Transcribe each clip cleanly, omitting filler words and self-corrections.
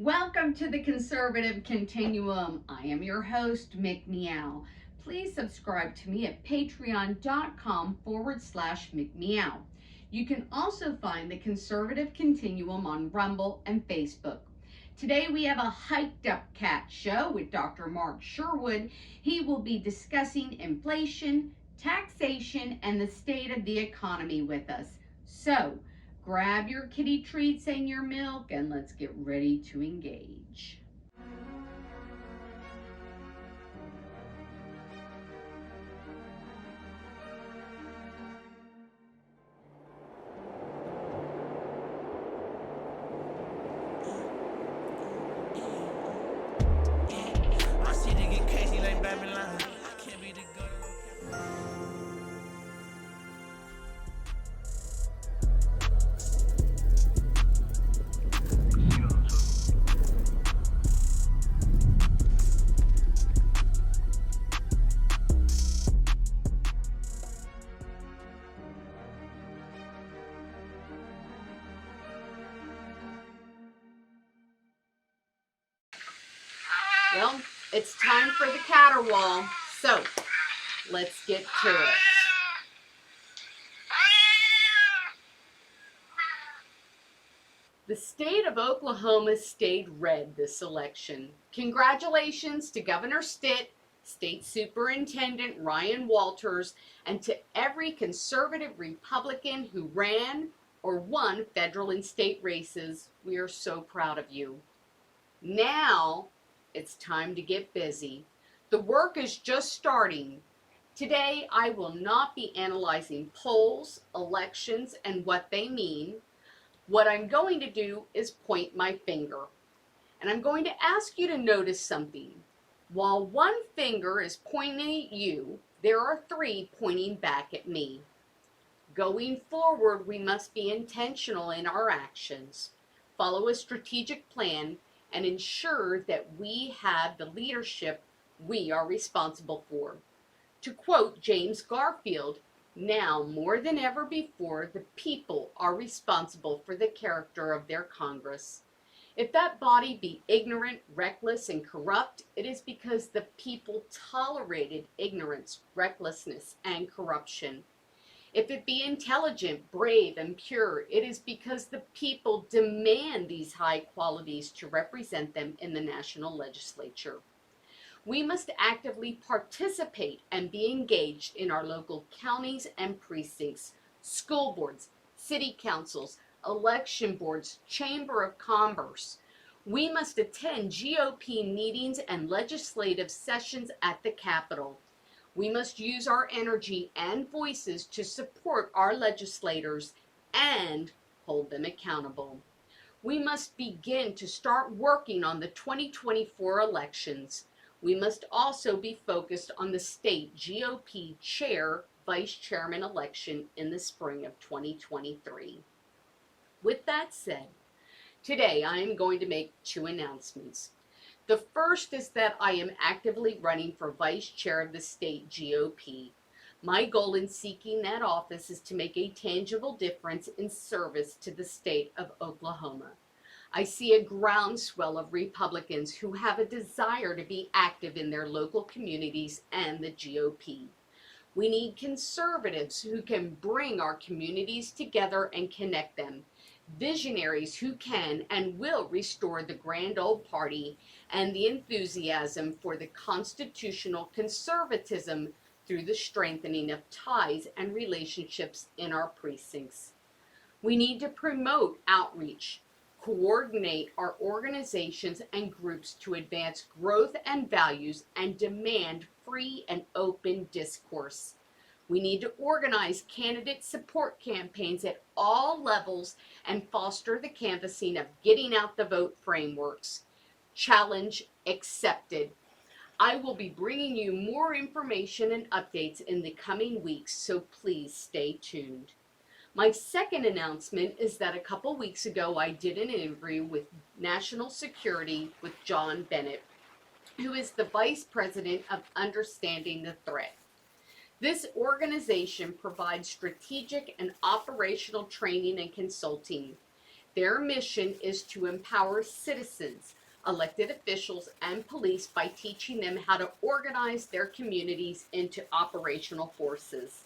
Welcome to the Conservative Continuum. I am your host, Mick Meow. Please subscribe to me at patreon.com/McMeow. You can also find the Conservative Continuum on Rumble and Facebook. Today we have a hyped up cat show with Dr. Mark Sherwood. He will be discussing inflation, taxation, and the state of the economy with us. So, grab your kitty treats and your milk, and let's get ready to engage. Well, it's time for the caterwaul, so let's get to it. The state of Oklahoma stayed red this election. Congratulations to Governor Stitt, State Superintendent Ryan Walters, and to every conservative Republican who ran or won federal and state races. We are so proud of you. Now, it's time to get busy. The work is just starting. Today, I will not be analyzing polls, elections, and what they mean. What I'm going to do is point my finger. And I'm going to ask you to notice something. While one finger is pointing at you, there are three pointing back at me. Going forward, we must be intentional in our actions, follow a strategic plan, and ensure that we have the leadership we are responsible for. To quote James Garfield, now more than ever before, the people are responsible for the character of their Congress. If that body be ignorant, reckless, and corrupt, it is because the people tolerated ignorance, recklessness, and corruption. If it be intelligent, brave, and pure, it is because the people demand these high qualities to represent them in the national legislature. We must actively participate and be engaged in our local counties and precincts, school boards, city councils, election boards, chamber of commerce. We must attend GOP meetings and legislative sessions at the Capitol. We must use our energy and voices to support our legislators and hold them accountable. We must begin to start working on the 2024 elections. We must also be focused on the state GOP chair, vice chairman election in the spring of 2023. With that said, today I am going to make two announcements. The first is that I am actively running for vice chair of the state GOP. My goal in seeking that office is to make a tangible difference in service to the state of Oklahoma. I see a groundswell of Republicans who have a desire to be active in their local communities and the GOP. We need conservatives who can bring our communities together and connect them. Visionaries who can and will restore the grand old party and the enthusiasm for the constitutional conservatism through the strengthening of ties and relationships in our precincts. We need to promote outreach, coordinate our organizations and groups to advance growth and values, and demand free and open discourse. We need to organize candidate support campaigns at all levels and foster the canvassing of getting out the vote frameworks. Challenge accepted. I will be bringing you more information and updates in the coming weeks, so please stay tuned. My second announcement is that a couple weeks ago I did an interview with National Security with John Bennett, who is the Vice President of Understanding the Threat. This organization provides strategic and operational training and consulting. Their mission is to empower citizens, elected officials, and police by teaching them how to organize their communities into operational forces.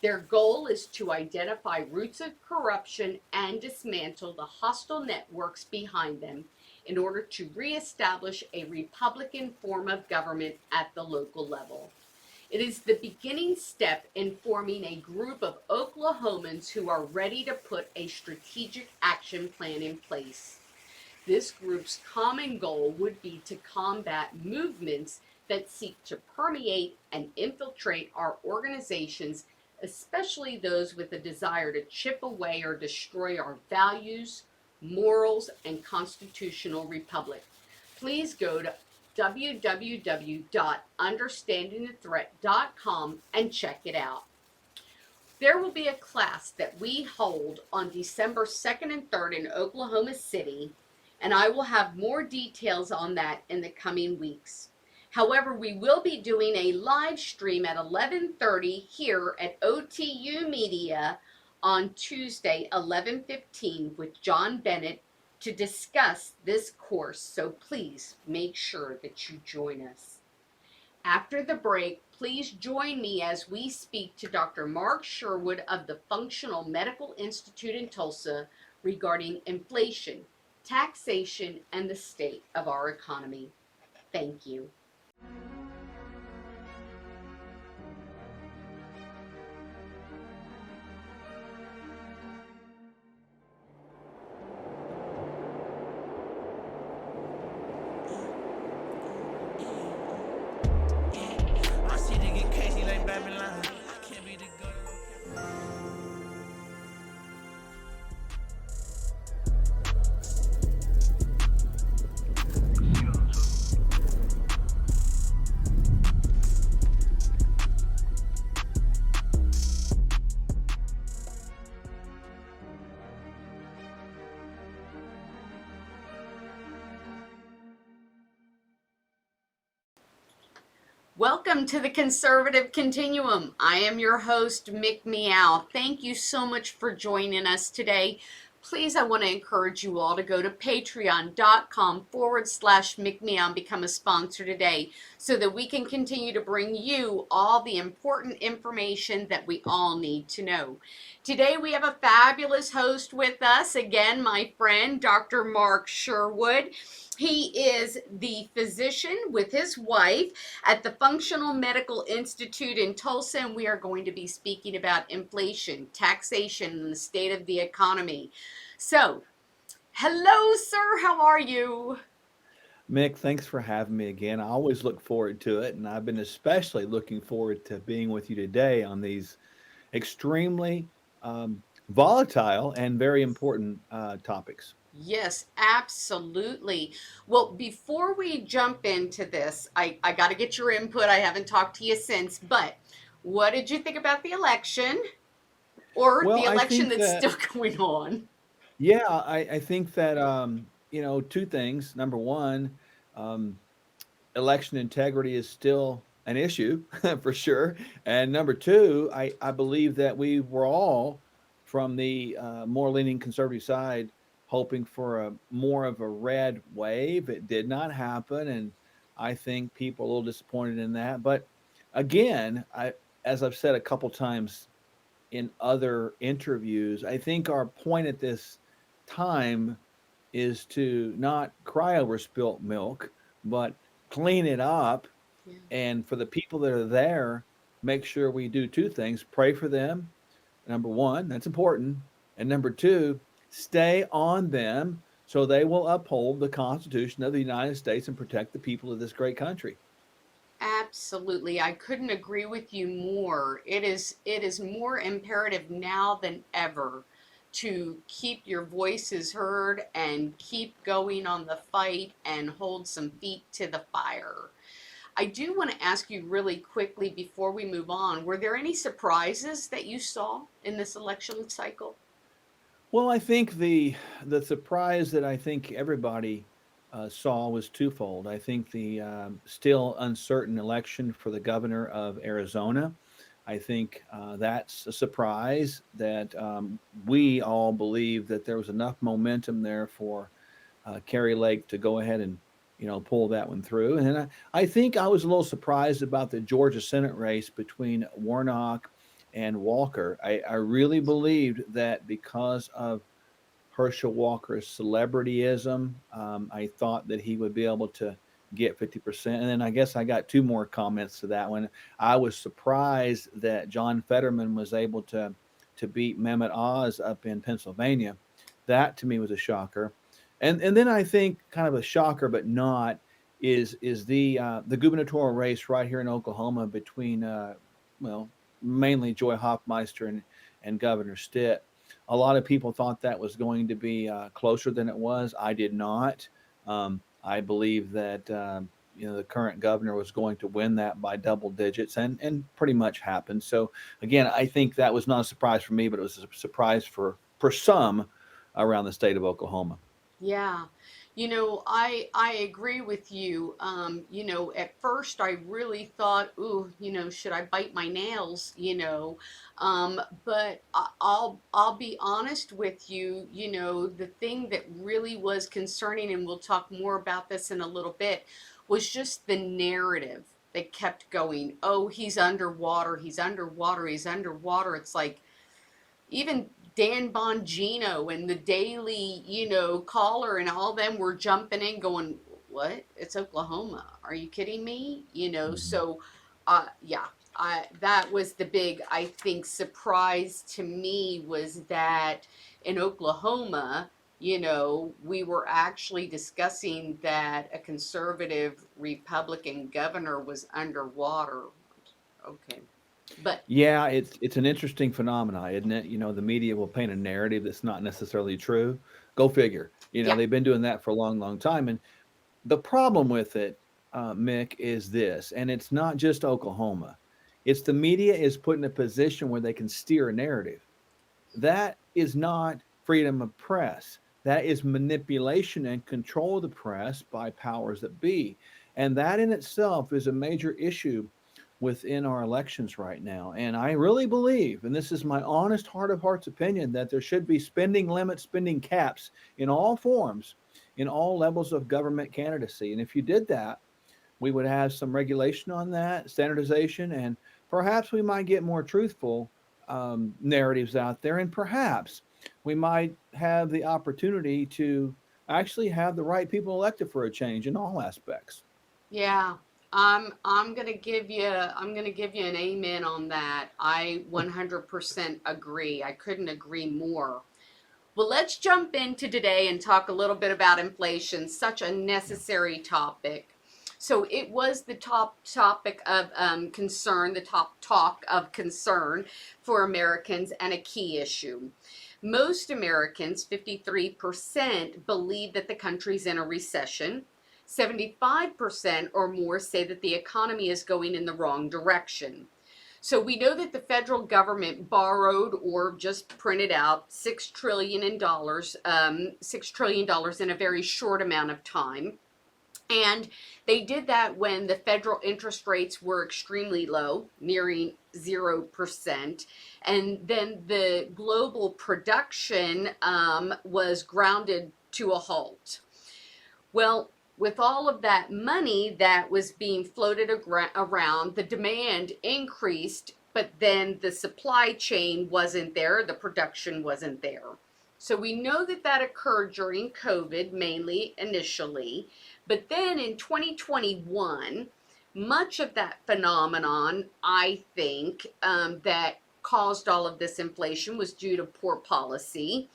Their goal is to identify roots of corruption and dismantle the hostile networks behind them in order to reestablish a Republican form of government at the local level. It is the beginning step in forming a group of Oklahomans who are ready to put a strategic action plan in place. This group's common goal would be to combat movements that seek to permeate and infiltrate our organizations, especially those with a desire to chip away or destroy our values, morals, and constitutional republic. Please go to www.understandingthethreat.com and check it out. There will be a class that we hold on December 2nd and 3rd in Oklahoma City, and I will have more details on that in the coming weeks. However, we will be doing a live stream at 11:30 here at OTU Media on Tuesday, 11:15 with John Bennett to discuss this course, so please make sure that you join us. After the break, please join me as we speak to Dr. Mark Sherwood of the Functional Medical Institute in Tulsa regarding inflation, taxation, and the state of our economy. Thank you. Welcome to the Conservative Continuum. I am your host, Mick Meow. Thank you so much for joining us today. Please, I want to encourage you all to go to patreon.com/MickMeow and become a sponsor today so that we can continue to bring you all the important information that we all need to know. Today we have a fabulous host with us. Again, my friend, Dr. Mark Sherwood. He is the physician with his wife at the Functional Medical Institute in Tulsa, and we are going to be speaking about inflation, taxation, and the state of the economy. So, hello, sir. How are you? Mick, thanks for having me again. I always look forward to it, and I've been especially looking forward to being with you today on these extremely volatile and very important topics. Yes, absolutely. Well, before we jump into this, I got to get your input. I haven't talked to you since, but what did you think about the election or the Well, I election think that's that, still going on? yeah, I think that, two things. Number one, um, election integrity is still an issue for sure. And number two, I believe that we were all from the more leaning conservative side hoping for a more of a red wave. It did not happen, and I think people are a little disappointed in that. But again, as I've said a couple times in other interviews, I think our point at this time is to not cry over spilt milk, but clean it up. Yeah. And for the people that are there, make sure we do two things: pray for them. Number one, that's important. And number two, stay on them so they will uphold the Constitution of the United States and protect the people of this great country. Absolutely. I couldn't agree with you more. It is more imperative now than ever to keep your voices heard and keep going on the fight and hold some feet to the fire. I do want to ask you really quickly before we move on, were there any surprises that you saw in this election cycle? Well, I think the surprise that I think everybody saw was twofold. I think the still uncertain election for the governor of Arizona. I think that's a surprise that we all believe that there was enough momentum there for Kerry Lake to go ahead and pull that one through. And then I think I was a little surprised about the Georgia Senate race between Warnock and Walker. I really believed that because of Herschel Walker's celebrityism, I thought that he would be able to get 50%. And then I guess I got two more comments to that one. I was surprised that John Fetterman was able to beat Mehmet Oz up in Pennsylvania. That to me was a shocker. And then I think kind of a shocker, but not, is the gubernatorial race right here in Oklahoma between well, mainly Joy Hoffmeister and Governor Stitt. A lot of people thought that was going to be closer than it was. I did not. I believe that the current governor was going to win that by double digits, and pretty much happened. So again, I think that was not a surprise for me, but it was a surprise for some around the state of Oklahoma. Yeah. I agree with you. At first I really thought, ooh, should I bite my nails, but I'll be honest with you, the thing that really was concerning, and we'll talk more about this in a little bit, was just the narrative that kept going. Oh, he's underwater, he's underwater, he's underwater. It's like, even Dan Bongino and the Daily, Caller and all them were jumping in going, what? It's Oklahoma. Are you kidding me? Mhm. So yeah, that was the big, I think, surprise to me, was that in Oklahoma, we were actually discussing that a conservative Republican governor was underwater. Okay. But Yeah, it's an interesting phenomenon, isn't it? The media will paint a narrative that's not necessarily true. Go figure. yeah, They've been doing that for a long, long time. And the problem with it, Mick, is this, and it's not just Oklahoma. It's the media is put in a position where they can steer a narrative. That is not freedom of press. That is manipulation and control of the press by powers that be. And that in itself is a major issue within our elections right now. And I really believe, and this is my honest heart of hearts opinion, that there should be spending limits, spending caps in all forms, in all levels of government candidacy. And if you did that, we would have some regulation on that, standardization, and perhaps we might get more truthful narratives out there. And perhaps we might have the opportunity to actually have the right people elected for a change in all aspects. yeah, I'm gonna give you an amen on that. I 100% agree. I couldn't agree more. Well, let's jump into today and talk a little bit about inflation, such a Yeah. necessary topic. So it was the top topic of concern, the top talk of concern for Americans, and a key issue. Most Americans, 53%, believe that the country's in a recession. 75% or more say that the economy is going in the wrong direction. So we know that the federal government borrowed or just printed out $6 trillion in a very short amount of time. And they did that when the federal interest rates were extremely low, nearing 0%. And then the global production was grounded to a halt. Well, with all of that money that was being floated around, the demand increased, but then the supply chain wasn't there, the production wasn't there. So we know that that occurred during COVID, mainly initially, but then in 2021, much of that phenomenon, I think, that caused all of this inflation was due to poor policy,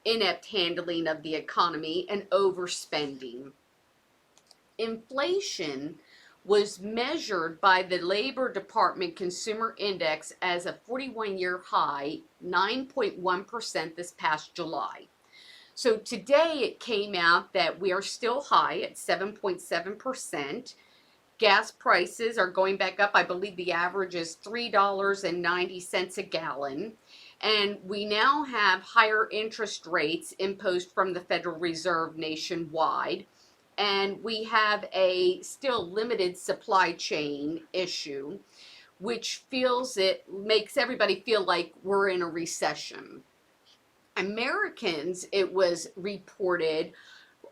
inept handling of the economy, and overspending. Inflation was measured by the Labor Department Consumer Index as a 41-year high, 9.1% this past July. So today it came out that we are still high at 7.7%. Gas prices are going back up. I believe the average is $3.90 a gallon. And we now have higher interest rates imposed from the Federal Reserve nationwide. And we have a still limited supply chain issue. which makes everybody feel like we're in a recession. Americans, it was reported,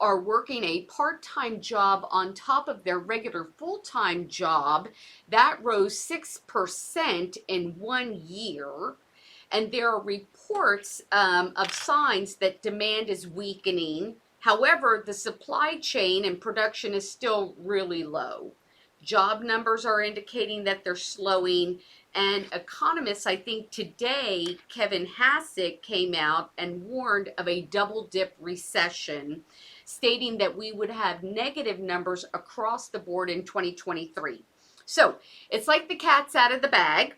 are working a part-time job on top of their regular full-time job. That rose 6% in 1 year. And there are reports of signs that demand is weakening. However, the supply chain and production is still really low. Job numbers are indicating that they're slowing. And economists, I think today, Kevin Hassett came out and warned of a double dip recession, stating that we would have negative numbers across the board in 2023. So it's like the cat's out of the bag.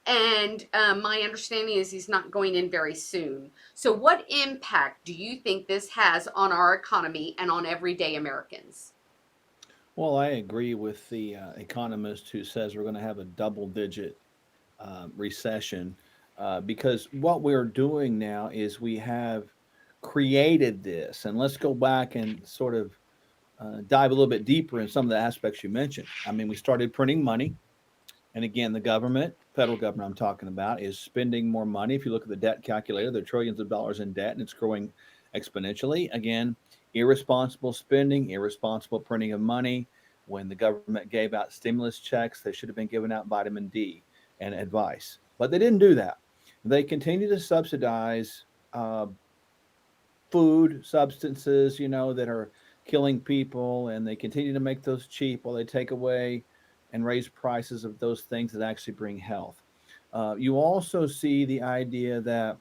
And my understanding is he's not going in very soon. So what impact do you think this has on our economy and on everyday Americans? Well, I agree with the economist who says we're going to have a double-digit recession because what we're doing now is we have created this. And let's go back and sort of dive a little bit deeper in some of the aspects you mentioned. I mean, we started printing money. And again, the government, federal government I'm talking about, is spending more money. If you look at the debt calculator, there are trillions of dollars in debt and it's growing exponentially. Again, irresponsible spending, irresponsible printing of money. When the government gave out stimulus checks, they should have been giving out vitamin D and advice. But they didn't do that. They continue to subsidize food, substances, that are killing people, and they continue to make those cheap while they take away and raise prices of those things that actually bring health. You also see the idea that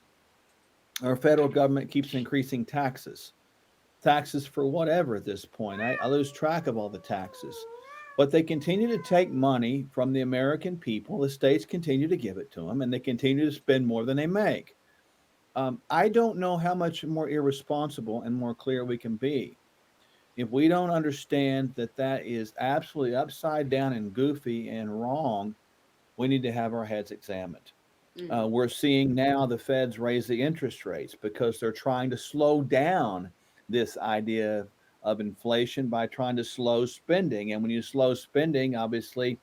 our federal government keeps increasing taxes for whatever at this point. I lose track of all the taxes, but they continue to take money from the American people. The states continue to give it to them, and they continue to spend more than they make. I don't know how much more irresponsible and more clear we can be. If we don't understand that that is absolutely upside down and goofy and wrong, we need to have our heads examined. We're seeing now the feds raise the interest rates because they're trying to slow down this idea of inflation by trying to slow spending. And when you slow spending, obviously,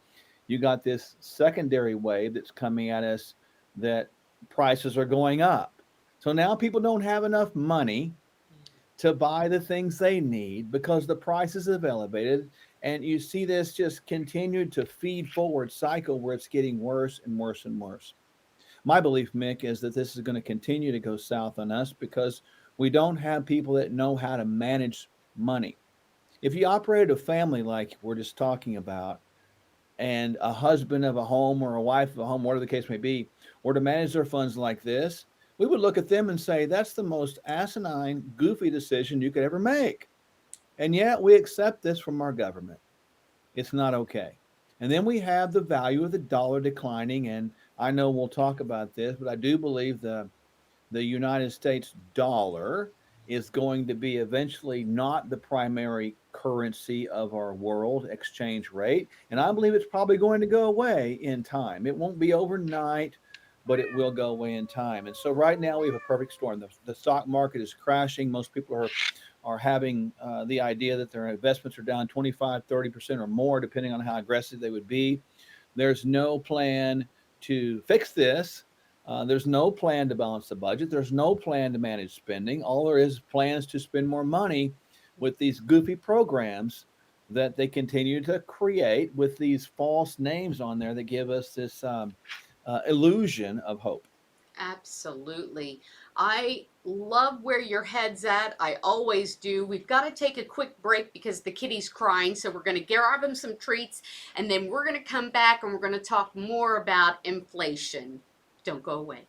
you got this secondary wave that's coming at us that prices are going up. So now people don't have enough money to buy the things they need because the prices have elevated. And you see this just continue to feed forward cycle where it's getting worse and worse and worse. My belief, Mick, is that this is going to continue to go south on us because we don't have people that know how to manage money. If you operated a family like we're just talking about, and a husband of a home or a wife of a home, whatever the case may be, were to manage their funds like this, we would look at them and say, that's the most asinine, goofy decision you could ever make. And yet we accept this from our government. It's not okay. And then we have the value of the dollar declining. And I know we'll talk about this, but I do believe the United States dollar is going to be eventually not the primary currency of our world exchange rate. And I believe it's probably going to go away in time. It won't be overnight, but it will go away in time. And so right now we have a perfect storm. The stock market is crashing. Most people are having the idea that their investments are down 25, 30% or more, depending on how aggressive they would be. There's no plan to fix this. There's no plan to balance the budget. There's no plan to manage spending. All there is plans to spend more money with these goofy programs that they continue to create with these false names on there that give us this illusion of hope. Absolutely. I love where your head's at. I always do. We've got to take a quick break because the kitty's crying. So we're going to grab him some treats and then we're going to come back and we're going to talk more about inflation. Don't go away.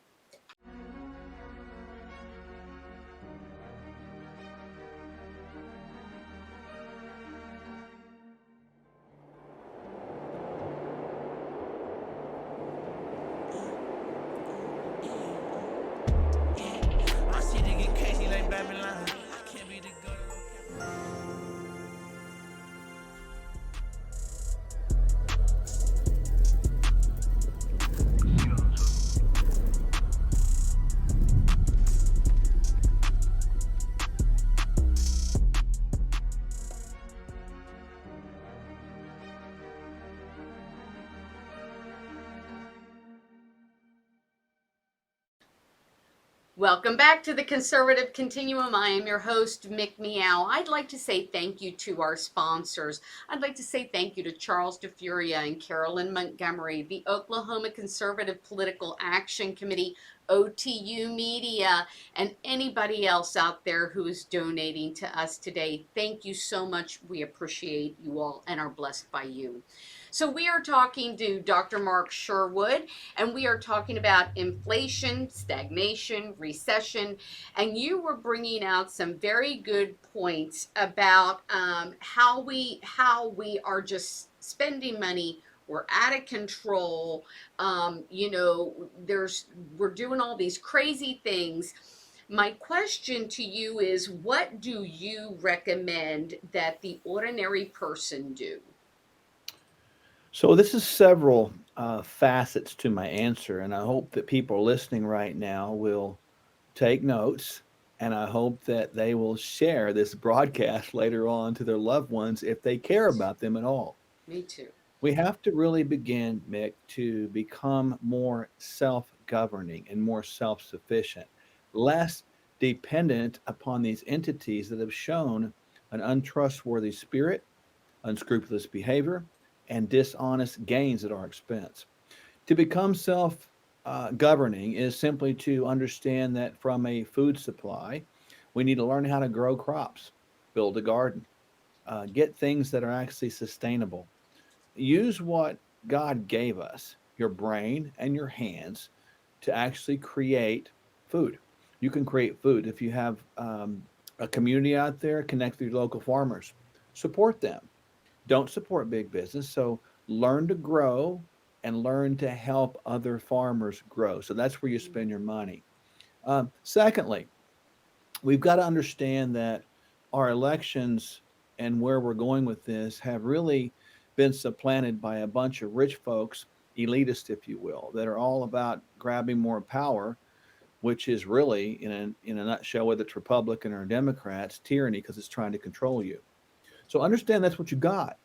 Welcome back to the Conservative Continuum. I am your host, Mick Meow. I'd like to say thank you to our sponsors. I'd like to say thank you to Charles Furia and Carolyn Montgomery, the Oklahoma Conservative Political Action Committee, OTU Media, and anybody else out there who is donating to us today. Thank you so much. We appreciate you all and are blessed by you. So we are talking to Dr. Mark Sherwood, and we are talking about inflation, stagnation, recession, and you were bringing out some very good points about how we are just spending money. We're out of control. We're doing all these crazy things. My question to you is, what do you recommend that the ordinary person do? So this is several facets to my answer, and I hope that people listening right now will take notes, and I hope that they will share this broadcast later on to their loved ones if they care about them at all. Me too. We have to really begin, Mick, to become more self-governing and more self-sufficient, less dependent upon these entities that have shown an untrustworthy spirit, unscrupulous behavior, and dishonest gains at our expense. To become self governing is simply to understand that from a food supply, we need to learn how to grow crops, build a garden, get things that are actually sustainable. Use what God gave us, your brain and your hands, to actually create food. You can create food if you have a community out there, connect with your local farmers, support them, don't support big business. So learn to grow and learn to help other farmers grow. So that's where you spend your money. Secondly, we've got to understand that our elections and where we're going with this have really been supplanted by a bunch of rich folks, elitist, if you will, that are all about grabbing more power, which is really, in a nutshell, whether it's Republican or Democrats, tyranny because it's trying to control you. So understand that's what you got.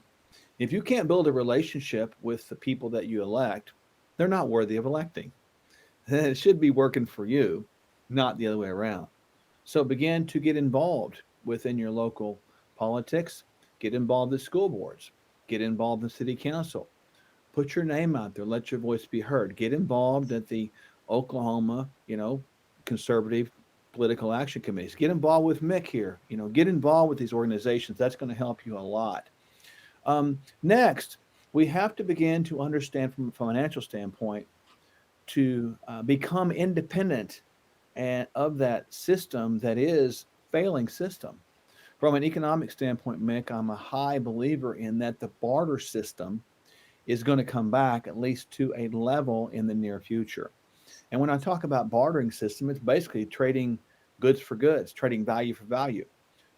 If you can't build a relationship with the people that you elect, they're not worthy of electing. It should be working for you, not the other way around. So begin to get involved within your local politics, get involved in school boards, get involved in city council, put your name out there, let your voice be heard, get involved at the Oklahoma, conservative political action committees, get involved with Mick here, get involved with these organizations. That's going to help you a lot. Next, we have to begin to understand from a financial standpoint to become independent and of that system that is failing system. From an economic standpoint, Mick, I'm a high believer in that the barter system is going to come back at least to a level in the near future. And when I talk about bartering system, it's basically trading goods for goods, trading value for value.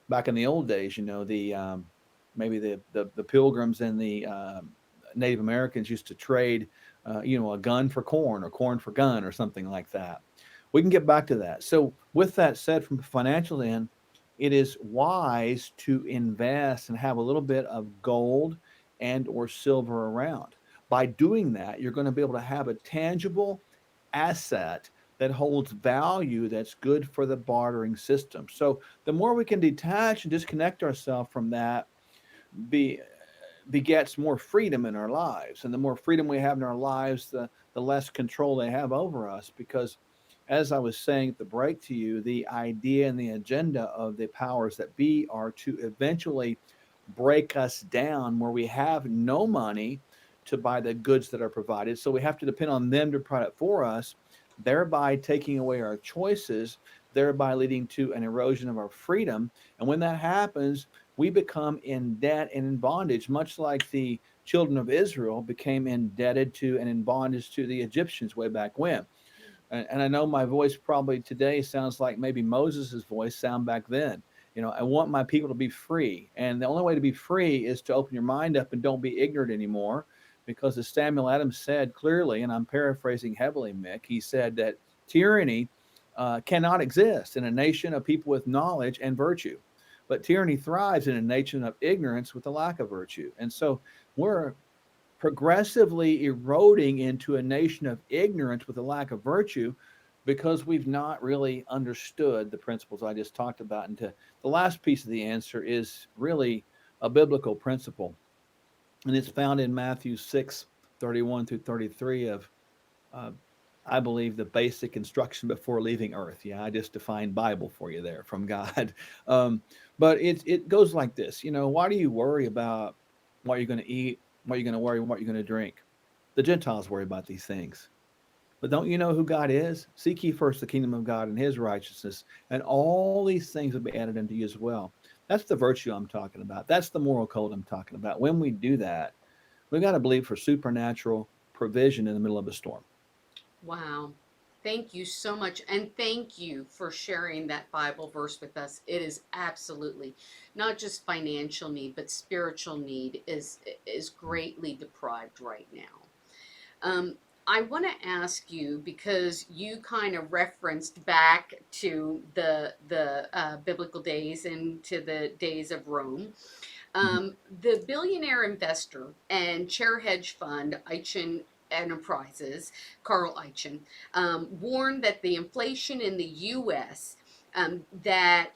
Back in the old days, the maybe the pilgrims and the Native Americans used to trade, a gun for corn or corn for gun or something like that. We can get back to that. So, with that said, from the financial end, it is wise to invest and have a little bit of gold and or silver around. By doing that, you're going to be able to have a tangible asset that holds value that's good for the bartering system. So the more we can detach and disconnect ourselves from that, be begets more freedom in our lives. And the more freedom we have in our lives, the less control they have over us. Because as I was saying at the break to you, the idea and the agenda of the powers that be are to eventually break us down where we have no money to buy the goods that are provided. So we have to depend on them to provide it for us, thereby taking away our choices, thereby leading to an erosion of our freedom. And when that happens, we become in debt and in bondage, much like the children of Israel became indebted to and in bondage to the Egyptians way back when. And I know my voice probably today sounds like maybe Moses's voice sound back then. I want my people to be free. And the only way to be free is to open your mind up and don't be ignorant anymore. Because as Samuel Adams said clearly, and I'm paraphrasing heavily, Mick, he said that tyranny cannot exist in a nation of people with knowledge and virtue. But tyranny thrives in a nation of ignorance with a lack of virtue. And so we're progressively eroding into a nation of ignorance with a lack of virtue because we've not really understood the principles I just talked about. And the last piece of the answer is really a biblical principle, and it's found in Matthew 6:31 through 33 of, uh, I believe, the basic instruction before leaving earth. Yeah, I just defined Bible for you there from God. Um, but it goes like this. Why do you worry about what you're going to eat, what you're going to worry, what you're going to drink? The Gentiles worry about these things. But don't you know who God is? Seek ye first the kingdom of God and his righteousness, and all these things will be added unto you as well. That's the virtue I'm talking about. That's the moral code I'm talking about. When we do that, we got to believe for supernatural provision in the middle of a storm. Wow. Thank you so much. And thank you for sharing that Bible verse with us. It is absolutely not just financial need, but spiritual need is greatly deprived right now. Um, I want to ask you because you kind of referenced back to the biblical days and to the days of Rome. Mhm. The billionaire investor and chair hedge fund Eichen Enterprises, Carl Eichen, warned that the inflation in the U.S. That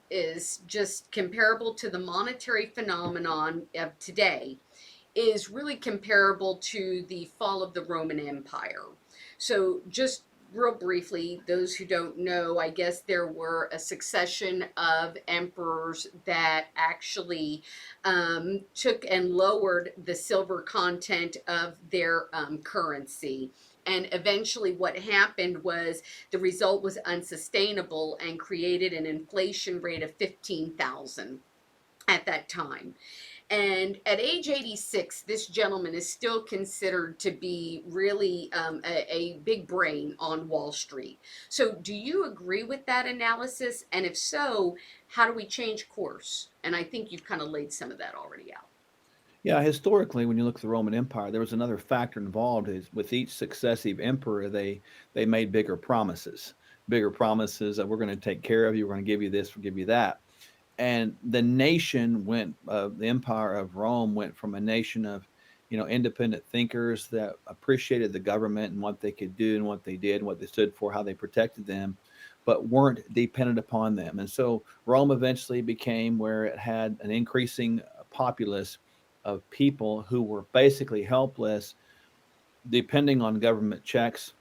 is just comparable to the monetary phenomenon of today is really comparable to the fall of the Roman Empire. So, just real briefly, those who don't know, I guess there were a succession of emperors that actually took and lowered the silver content of their currency. And eventually, what happened was the result was unsustainable and created an inflation rate of 15,000 at that time. And at age 86, this gentleman is still considered to be really a big brain on Wall Street. So, do you agree with that analysis? And if so, how do we change course? And I think you've kind of laid some of that already out. Yeah, historically, when you look at the Roman Empire, there was another factor involved. Is with each successive emperor, they made bigger promises that we're going to take care of you, we're going to give you this, we'll give you that. And the nation went, the empire of Rome went from a nation of, independent thinkers that appreciated the government and what they could do and what they did, what they stood for, how they protected them, but weren't dependent upon them. And so Rome eventually became where it had an increasing populace of people who were basically helpless, depending on government checks,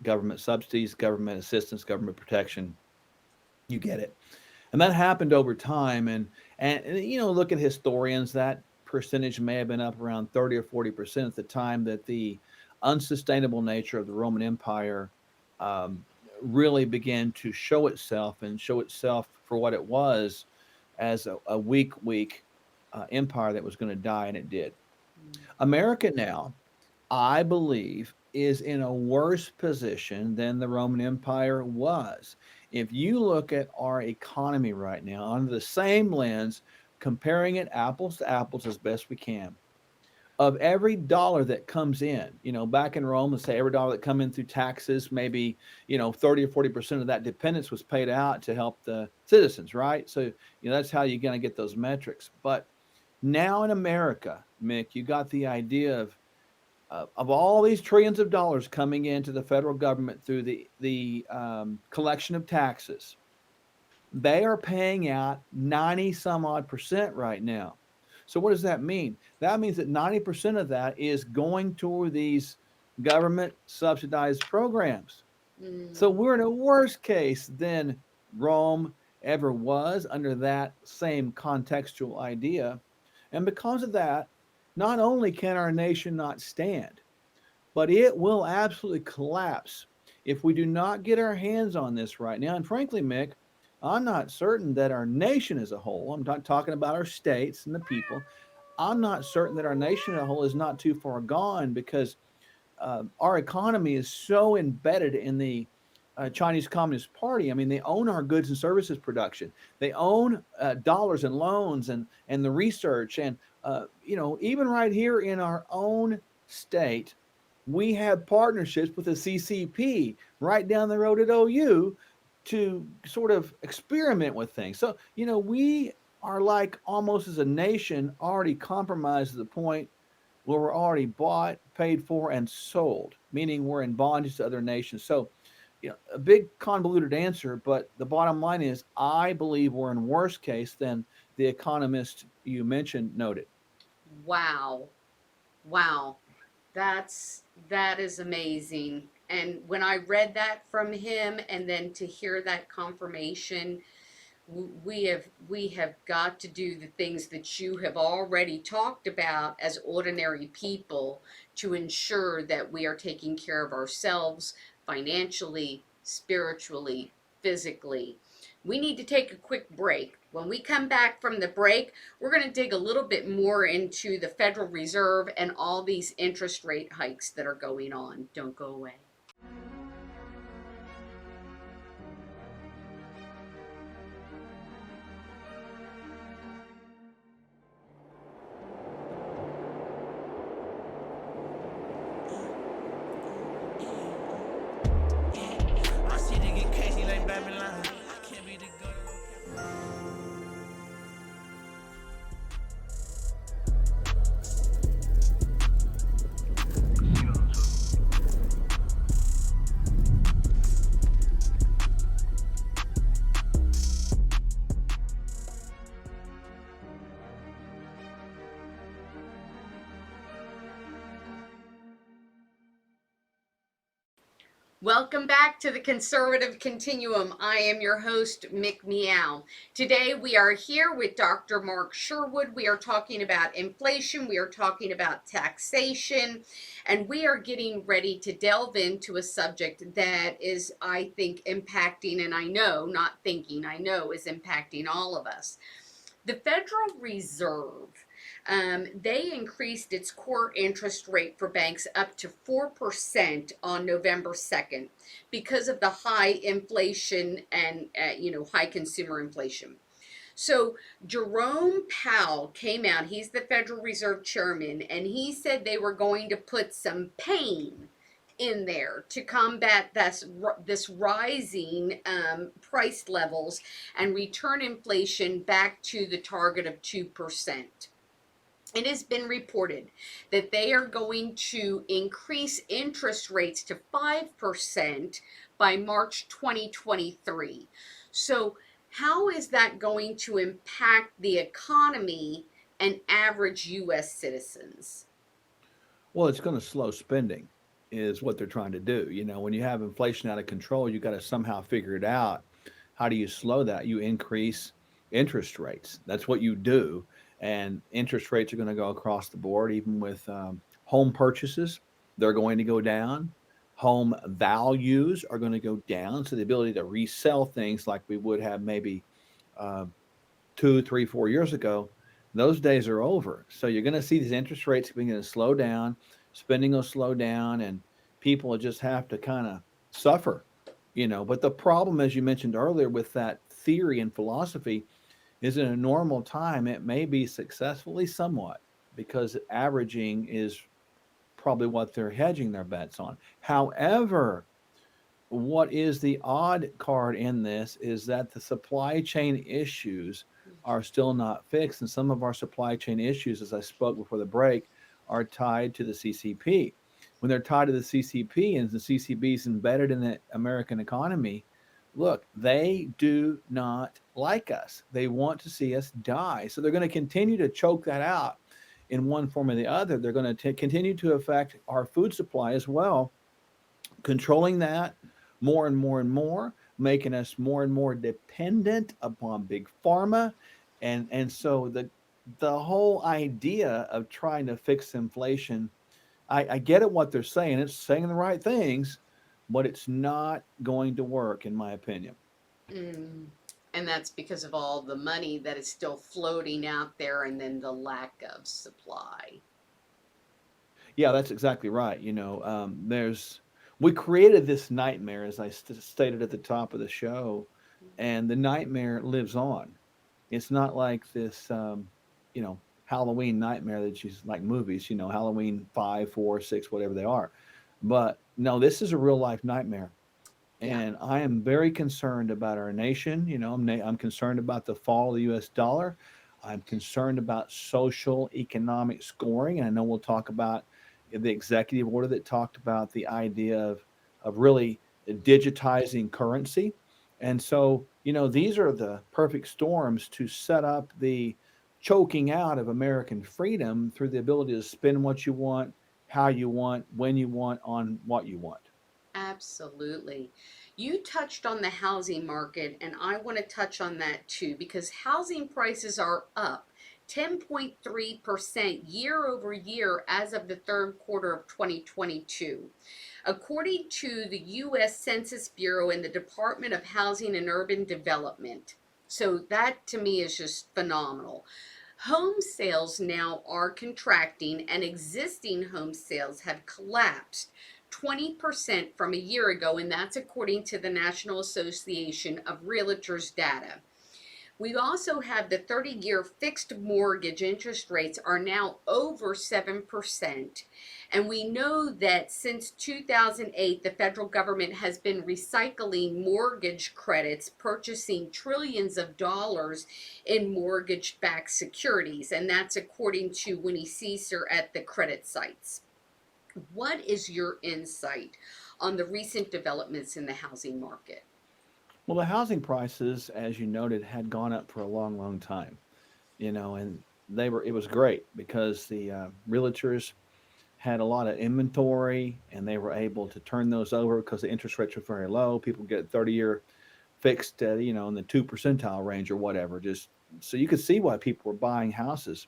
government subsidies, government assistance, government protection. You get it. And that happened over time. And look at historians, that percentage may have been up around 30 or 40% at the time that the unsustainable nature of the Roman Empire um, really began to show itself and show itself for what it was, as a weak empire that was going to die, and it did. Mm. America now, I believe, is in a worse position than the Roman Empire was. If you look at our economy right now under the same lens, comparing it apples to apples as best we can, of every dollar that comes in, back in Rome, let's say every dollar that come in through taxes, maybe, 30 or 40% of that dependence was paid out to help the citizens, right? So, that's how you're going to get those metrics. But now in America, Mick, you got the idea of all these trillions of dollars coming into the federal government through the collection of taxes. They are paying out 90 some odd percent right now. So what does that mean? That means that 90% of that is going toward these government subsidized programs. So Mm. we're in a worse case than Rome ever was under that same contextual idea. And because of that, not only can our nation not stand, but it will absolutely collapse if we do not get our hands on this right now. And frankly, Mick, I'm not certain that our nation as a whole, I'm not talking about our states and the people, I'm not certain that our nation as a whole is not too far gone, because our economy is so embedded in the Chinese Communist Party. I mean, they own our goods and services production. They own dollars and loans and the research. And, even right here in our own state, we have partnerships with the CCP right down the road at OU to sort of experiment with things. So, we are like almost as a nation already compromised to the point where we're already bought, paid for, and sold, meaning we're in bondage to other nations. So a big convoluted answer, but the bottom line is I believe we're in worse case than the economist you mentioned noted. Wow. Wow. That is amazing. And when I read that from him and then to hear that confirmation, we have got to do the things that you have already talked about as ordinary people to ensure that we are taking care of ourselves financially, spiritually, physically. We need to take a quick break. When we come back from the break, we're going to dig a little bit more into the Federal Reserve and all these interest rate hikes that are going on. Don't go away. My city get crazy like Babylon. I can't be the go. Welcome back to the Conservative Continuum. I am your host, Mick Meow. Today we are here with Dr. Mark Sherwood. We are talking about inflation, we are talking about taxation, and we are getting ready to delve into a subject that is, I think, impacting, and I know, not thinking, I know is impacting all of us. The Federal Reserve, they increased its core interest rate for banks up to 4% on November 2nd because of the high inflation and, high consumer inflation. So Jerome Powell came out, he's the Federal Reserve chairman, and he said they were going to put some pain in there to combat this rising price levels and return inflation back to the target of 2%. It has been reported that they are going to increase interest rates to 5% by March 2023. So, how is that going to impact the economy and average U.S. citizens? Well, it's going to slow spending, is what they're trying to do. When you have inflation out of control, you got to somehow figure it out. How do you slow that? You increase interest rates. That's what you do. And interest rates are going to go across the board, even with home purchases. They're going to go down. Home values are going to go down. So the ability to resell things like we would have maybe uh, 2, 3, 4 years ago, those days are over. So you're going to see these interest rates beginning to slow down, spending will slow down, and people will just have to kind of suffer. But the problem, as you mentioned earlier, with that theory and philosophy is in a normal time, it may be successfully somewhat because averaging is probably what they're hedging their bets on. However, what is the odd card in this is that the supply chain issues are still not fixed. And some of our supply chain issues, as I spoke before the break, are tied to the CCP. When they're tied to the CCP and the CCP is embedded in the American economy, look, they do not like us. They want to see us die. So they're going to continue to choke that out in one form or the other. They're going to continue to affect our food supply as well, controlling that more and more and more, making us more and more dependent upon big pharma. And so the whole idea of trying to fix inflation, I get it what they're saying. It's saying the right things, but it's not going to work, in my opinion. Mm. And that's because of all the money that is still floating out there and then the lack of supply. Yeah, that's exactly right. We created this nightmare, as I stated at the top of the show, and the nightmare lives on. It's not like this, Halloween nightmare that you like movies, Halloween 5, 4, 6, whatever they are. But no, this is a real life nightmare. Yeah. And I am very concerned about our nation. I'm concerned about the fall of the US dollar. I'm concerned about social economic scoring. And I know we'll talk about the executive order that talked about the idea of really digitizing currency. And so, these are the perfect storms to set up the choking out of American freedom through the ability to spend what you want, how you want, when you want, on what you want. Absolutely. You touched on the housing market, and I want to touch on that too because housing prices are up 10.3% year over year as of the third quarter of 2022. According to the U.S. Census Bureau and the Department of Housing and Urban Development. So that to me is just phenomenal. Home sales now are contracting, and existing home sales have collapsed 20% from a year ago, and that's according to the National Association of Realtors data. We also have the 30-year fixed mortgage interest rates are now over 7%. And we know that since 2008, the federal government has been recycling mortgage credits, purchasing trillions of dollars in mortgage-backed securities. And that's according to Winnie Caesar at the credit sites. What is your insight on the recent developments in the housing market? Well, the housing prices, as you noted, had gone up for a long, long time, and it was great because the realtors had a lot of inventory and they were able to turn those over because the interest rates were very low. People get 30-year fixed, in the 2 percentile range or whatever, just so you could see why people were buying houses.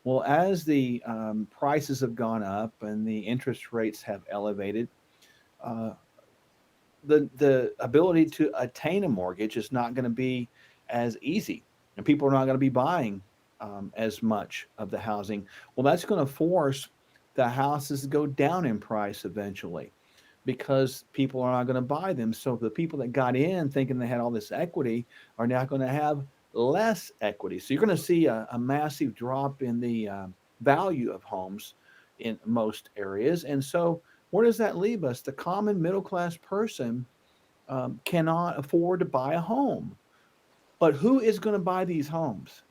Well, as the prices have gone up and the interest rates have elevated, uh, the ability to attain a mortgage is not going to be as easy, and people are not going to be buying as much of the housing. Well, that's going to force the houses to go down in price eventually because people are not going to buy them. So the people that got in thinking they had all this equity are now going to have less equity. So you're going to see a massive drop in the value of homes in most areas. And so where does that leave us? The common middle class person cannot afford to buy a home. But who is going to buy these homes?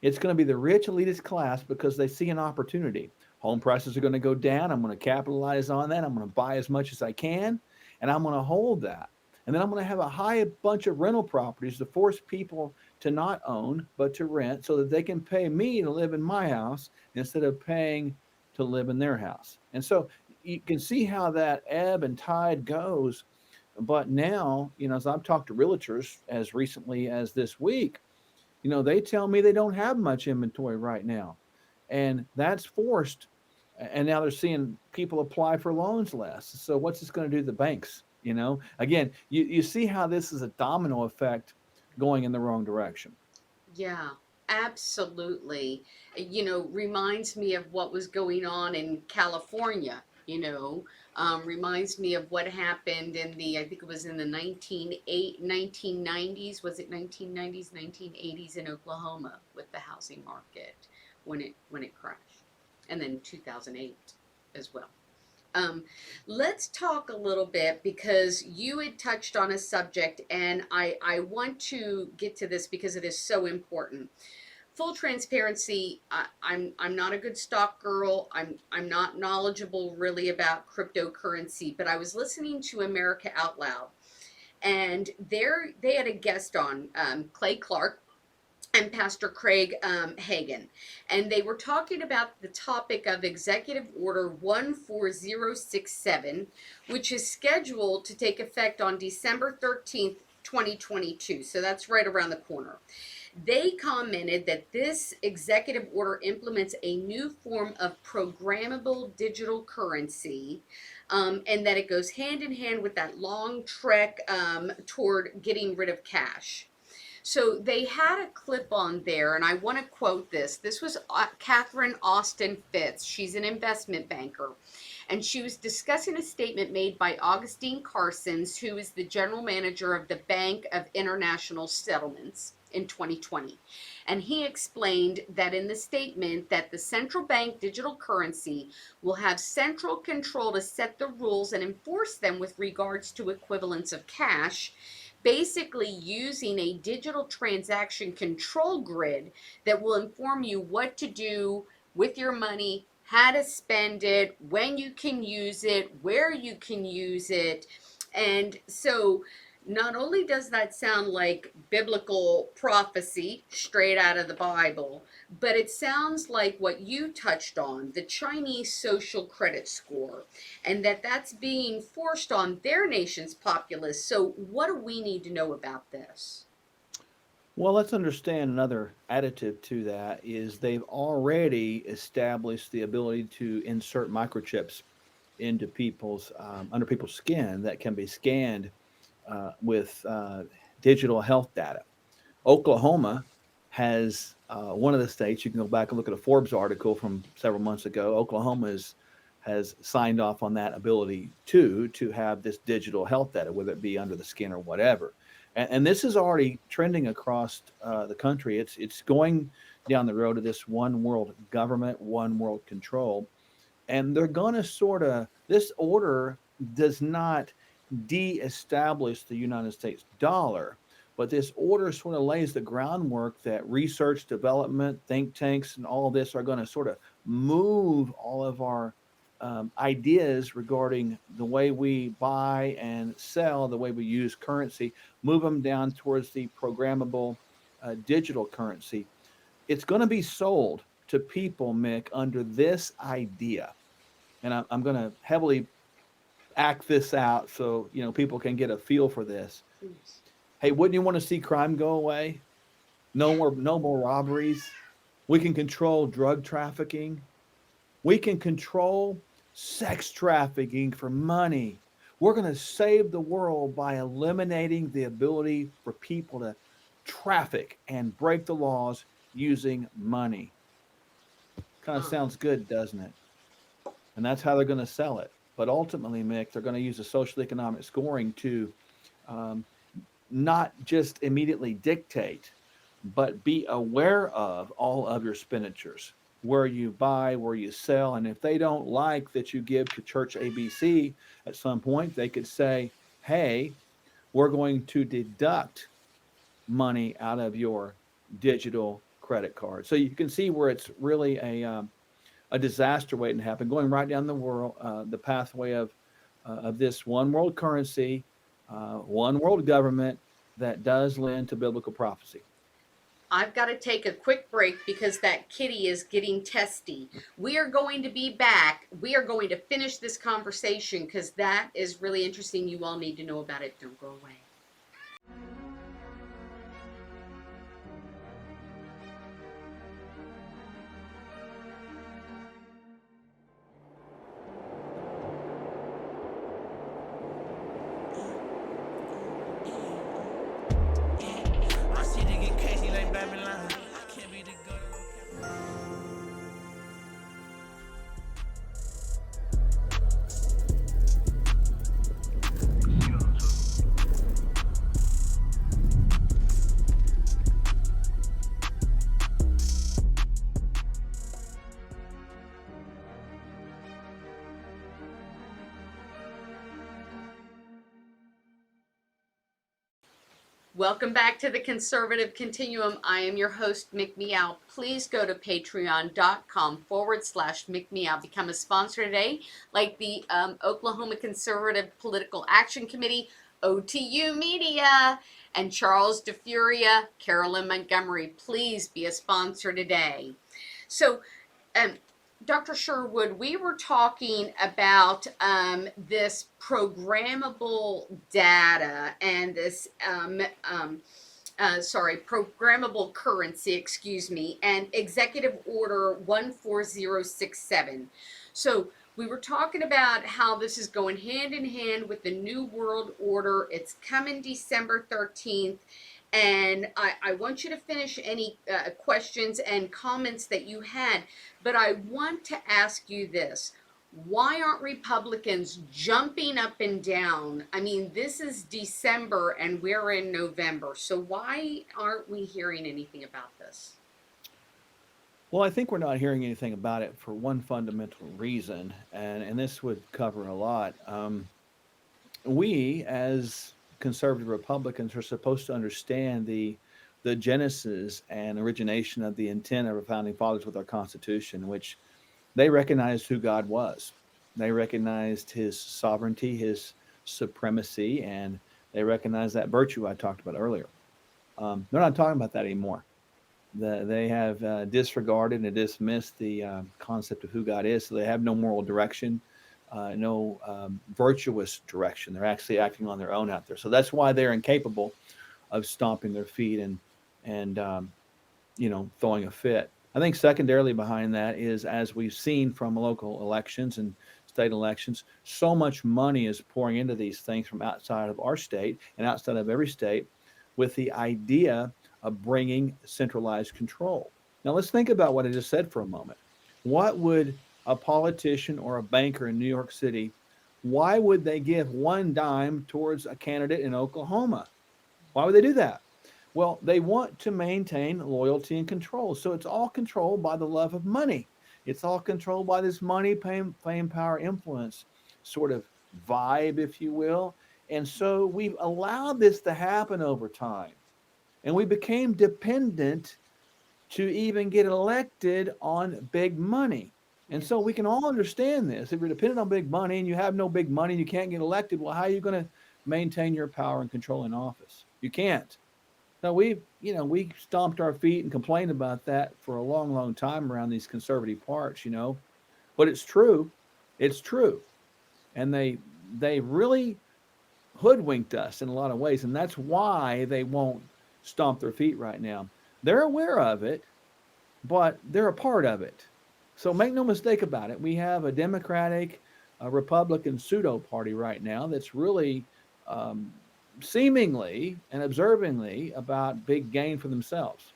It's going to be the rich elitist class because they see an opportunity. Home prices are going to go down. I'm going to capitalize on that. I'm going to buy as much as I can, and I'm going to hold that. And then I'm going to have a high bunch of rental properties to force people to not own, but to rent so that they can pay me to live in my house instead of paying to live in their house. And so you can see how that ebb and tide goes. But now, as I've talked to realtors as recently as this week, they tell me they don't have much inventory right now. And that's forced. And now they're seeing people apply for loans less. So what's this going to do to the banks? Again, you see how this is a domino effect going in the wrong direction. Yeah, absolutely. Reminds me of what was going on in California, reminds me of what happened I think it was in the 1990s, was it 1990s, 1980s in Oklahoma with the housing market when it crashed. And then 2008 as well. Um, let's talk a little bit because you had touched on a subject, and I want to get to this because it is so important. Full transparency, I'm not a good stock girl. I'm not knowledgeable really about cryptocurrency, but I was listening to America Out Loud, and they had a guest on, Clay Clark and Pastor Craig Hagan. And they were talking about the topic of Executive Order 14067, which is scheduled to take effect on December 13th, 2022. So that's right around the corner. They commented that this executive order implements a new form of programmable digital currency, and that it goes hand in hand with that long trek toward getting rid of cash. So they had a clip on there, and I want to quote this. This was Catherine Austin Fitz. She's an investment banker. And she was discussing a statement made by Augustine Carsons, who is the general manager of the Bank of International Settlements in 2020. And he explained that in the statement that the central bank digital currency will have central control to set the rules and enforce them with regards to equivalence of cash, basically using a digital transaction control grid that will inform you what to do with your money, how to spend it, when you can use it, where you can use it. And so not only does that sound like biblical prophecy straight out of the Bible, but it sounds like what you touched on, the Chinese social credit score, and that's being forced on their nation's populace. So what do we need to know about this? Well, let's understand another additive to that is they've already established the ability to insert microchips into people's under people's skin that can be scanned with digital health data. Oklahoma has one of the states. You can go back and look at a Forbes article from several months ago. Oklahoma has signed off on that ability to have this digital health data, whether it be under the skin or whatever. And this is already trending across the country. It's going down the road of this one world government, one world control, and they're going to sort of this order does not de-establish the United States dollar, but this order sort of lays the groundwork that research, development, think tanks, and all this are going to sort of move all of our ideas regarding the way we buy and sell, the way we use currency, move them down towards the programmable digital currency. It's going to be sold to people, Mick, under this idea. And I'm going to heavily act this out so people can get a feel for this. Hey, wouldn't you want to see crime go away? No more robberies. We can control drug trafficking. We can control sex trafficking for money. We're going to save the world by eliminating the ability for people to traffic and break the laws using money. Kind of sounds good, doesn't it? And that's how they're going to sell it. But ultimately, Mick, they're going to use the social economic scoring to um, not just immediately dictate, but be aware of all of your expenditures, where you buy, where you sell. And if they don't like that you give to Church ABC at some point, they could say, hey, we're going to deduct money out of your digital credit card. So you can see where it's really a disaster waiting to happen, going right down the world, the pathway of this one world currency, one world government that does lend to biblical prophecy. I've got to take a quick break because that kitty is getting testy. We are going to be back. We are going to finish this conversation because that is really interesting. You all need to know about it. Don't go away. My city get crazy like Babylon. I can't be the good. Welcome back to the Conservative Continuum. I am your host, Mick Meow. Please go to patreon.com/Mick Meow. Become a sponsor today, like the Oklahoma Conservative Political Action Committee, OTU Media, and Charles DeFuria, Carolyn Montgomery. Please be a sponsor today. So, Dr. Sherwood, we were talking about this programmable data and this, programmable currency, excuse me, and Executive Order 14067. So we were talking about how this is going hand in hand with the New World Order. It's coming December 13th. And I want you to finish any questions and comments that you had, but I want to ask you this. Why aren't Republicans jumping up and down? I mean, this is December and we're in November, so why aren't we hearing anything about this? Well, I think we're not hearing anything about it for one fundamental reason, and this would cover a lot. We, as conservative Republicans, are supposed to understand the genesis and origination of the intent of our founding fathers with our Constitution, which they recognized who God was. They recognized His sovereignty, His supremacy, and they recognize that virtue I talked about earlier. They're not talking about that anymore. They have disregarded and dismissed the concept of who God is, so they have no moral direction, no virtuous direction. They're actually acting on their own out there. So that's why they're incapable of stomping their feet and throwing a fit. I think secondarily behind that is, as we've seen from local elections and state elections, so much money is pouring into these things from outside of our state and outside of every state with the idea of bringing centralized control. Now, let's think about what I just said for a moment. What would a politician or a banker in New York City, why would they give one dime towards a candidate in Oklahoma? Why would they do that? Well, they want to maintain loyalty and control. So it's all controlled by the love of money. It's all controlled by this money, fame, power, influence sort of vibe, if you will. And so we've allowed this to happen over time. And we became dependent to even get elected on big money. And so we can all understand this. If you're dependent on big money and you have no big money and you can't get elected, well, how are you going to maintain your power and control in office? You can't. Now we stomped our feet and complained about that for a long, long time around these conservative parts, but it's true. It's true. And they really hoodwinked us in a lot of ways. And that's why they won't stomp their feet right now. They're aware of it, but they're a part of it. So make no mistake about it. We have a Democratic, Republican pseudo party right now that's really seemingly and observingly about big gain for themselves.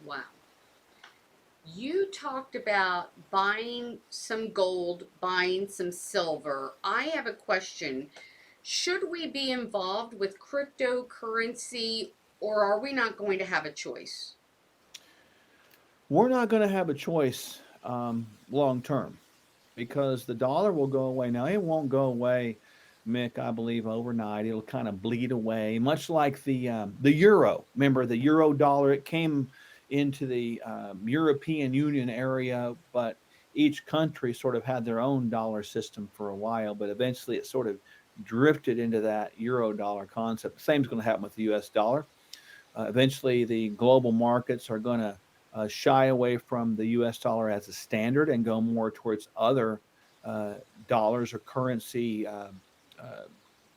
Wow. You talked about buying some gold, buying some silver. I have a question. Should we be involved with cryptocurrency, or are we not going to have a choice? We're not going to have a choice long term, because the dollar will go away. Now, it won't go away, Mick, I believe, overnight. It'll kind of bleed away, much like the euro. Remember the euro dollar? It came into the European Union area, but each country sort of had their own dollar system for a while, but eventually it sort of drifted into that euro dollar concept. The same is going to happen with the US dollar. Eventually, the global markets are going to shy away from the US dollar as a standard and go more towards other dollars or currency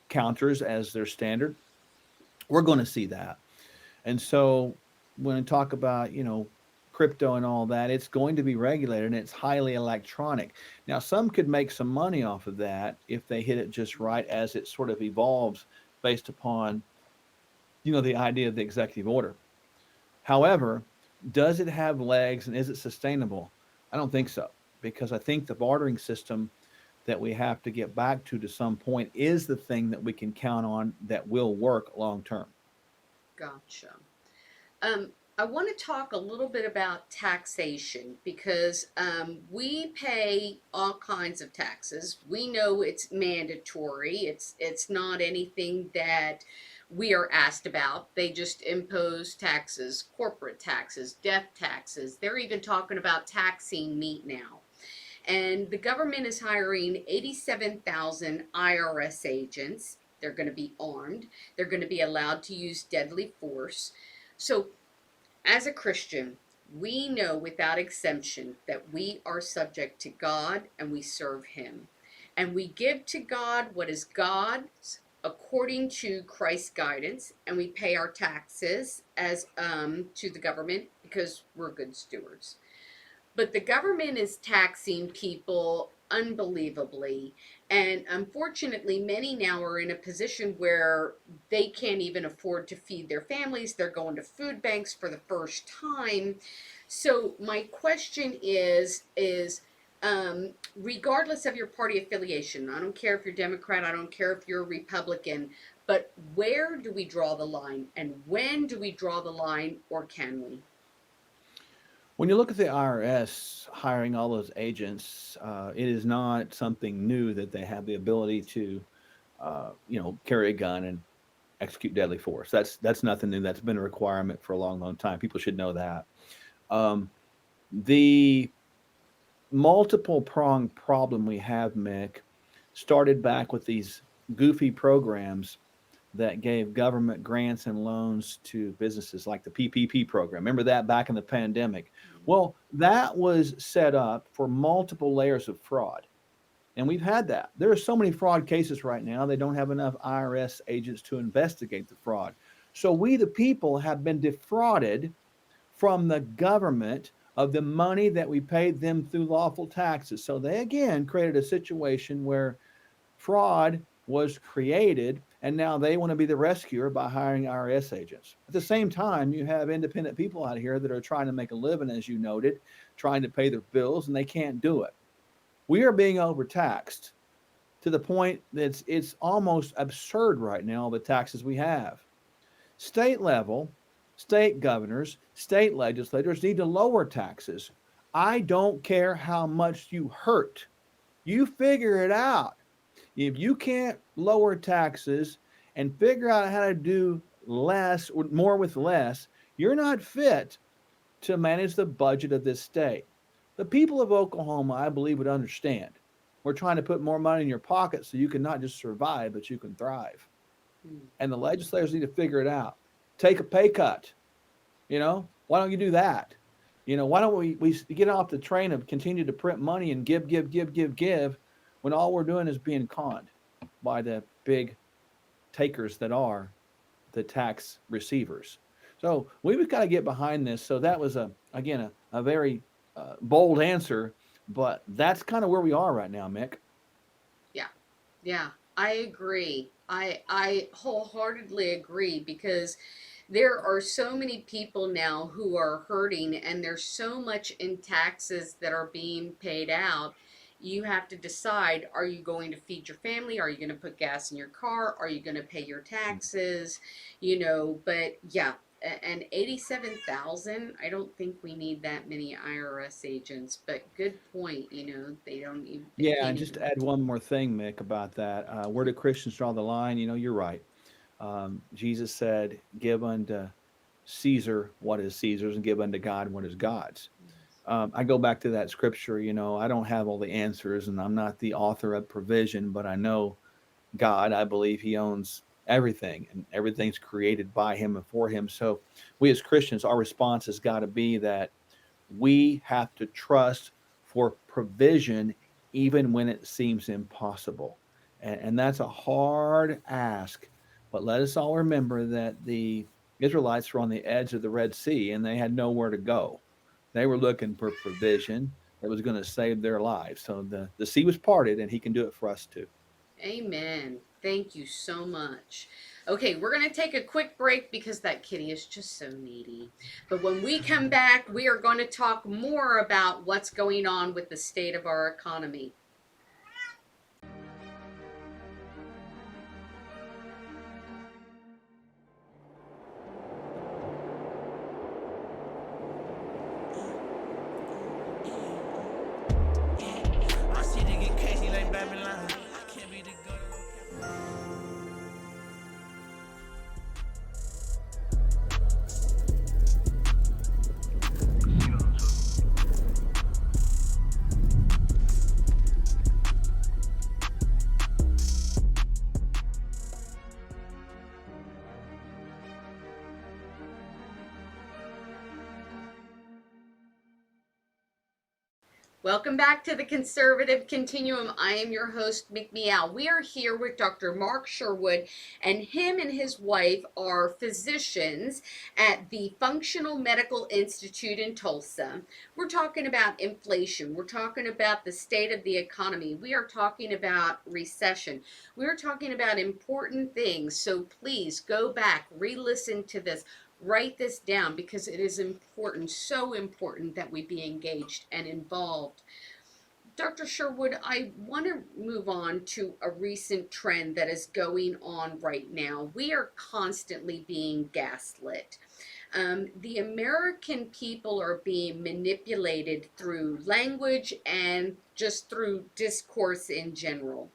counters as their standard. We're going to see that. And so when I talk about, crypto and all that, it's going to be regulated and it's highly electronic. Now, some could make some money off of that if they hit it just right as it sort of evolves based upon, the idea of the executive order. However, does it have legs and is it sustainable? I don't think so, because I think the bartering system that we have to get back to some point is the thing that we can count on that will work long term. Gotcha. I want to talk a little bit about taxation, because we pay all kinds of taxes. We know it's mandatory. It's not anything that we are asked about. They just impose taxes, corporate taxes, death taxes. They're even talking about taxing meat now. And the government is hiring 87,000 IRS agents. They're going to be armed. They're going to be allowed to use deadly force. So, as a Christian, we know without exemption that we are subject to God and we serve Him. And we give to God what is God's according to Christ's guidance, and we pay our taxes as to the government because we're good stewards. But the government is taxing people unbelievably. And unfortunately, many now are in a position where they can't even afford to feed their families. They're going to food banks for the first time. So my question is regardless of your party affiliation, I don't care if you're Democrat, I don't care if you're Republican, but where do we draw the line, and when do we draw the line, or can we? When you look at the IRS hiring all those agents, it is not something new that they have the ability to, carry a gun and execute deadly force. That's nothing new. That's been a requirement for a long, long time. People should know that. The multiple pronged problem we have, Mick, started back with these goofy programs that gave government grants and loans to businesses like the PPP program. Remember that back in the pandemic? Well, that was set up for multiple layers of fraud. And we've had that. There are so many fraud cases right now, they don't have enough IRS agents to investigate the fraud. So we, the people, have been defrauded from the government of the money that we paid them through lawful taxes. So they again created a situation where fraud was created, and now they want to be the rescuer by hiring IRS agents. At the same time, you have independent people out here that are trying to make a living, as you noted, trying to pay their bills, and they can't do it. We are being overtaxed to the point that it's almost absurd right now, the taxes we have. State level, state governors, state legislators need to lower taxes. I don't care how much you hurt. You figure it out. If you can't lower taxes and figure out how to do less or more with less, you're not fit to manage the budget of this state. The people of Oklahoma, I believe, would understand. We're trying to put more money in your pocket so you can not just survive, but you can thrive. And the legislators need to figure it out. Take a pay cut. Why don't you do that? Why don't we get off the train of continue to print money and give when all we're doing is being conned by the big takers that are the tax receivers. So we've got to get behind this. So that was a very bold answer, but that's kind of where we are right now, Mick. Yeah, I agree. I wholeheartedly agree, because there are so many people now who are hurting, and there's so much in taxes that are being paid out. You have to decide, are you going to feed your family? Are you going to put gas in your car? Are you going to pay your taxes? But yeah, and 87,000, I don't think we need that many IRS agents, but good point, they don't even, they Yeah, can't and just even. to add one more thing, Mick, about that, where do Christians draw the line? You're right. Jesus said, "Give unto Caesar what is Caesar's, and give unto God what is God's." I go back to that scripture. I don't have all the answers, and I'm not the author of provision, but I know God. I believe He owns everything, and everything's created by Him and for Him. So, we as Christians, our response has got to be that we have to trust for provision even when it seems impossible. And that's a hard ask. But let us all remember that the Israelites were on the edge of the Red Sea and they had nowhere to go. They were looking for provision that was going to save their lives. So the sea was parted, and He can do it for us too. Amen. Thank you so much. Okay, we're going to take a quick break because that kitty is just so needy. But when we come back, we are going to talk more about what's going on with the state of our economy. My city get crazy like Babylon. I can't be the good. Welcome back to the Conservative Continuum. I am your host, Mick Meow. We are here with Dr. Mark Sherwood, and him and his wife are physicians at the Functional Medical Institute in Tulsa. We're talking about inflation. We're talking about the state of the economy. We are talking about recession. We're talking about important things. So please go back, re-listen to this. Write this down, because it is important, so important that we be engaged and involved. Dr. Sherwood, I want to move on to a recent trend that is going on right now. We are constantly being gaslit. The American people are being manipulated through language and just through discourse in general.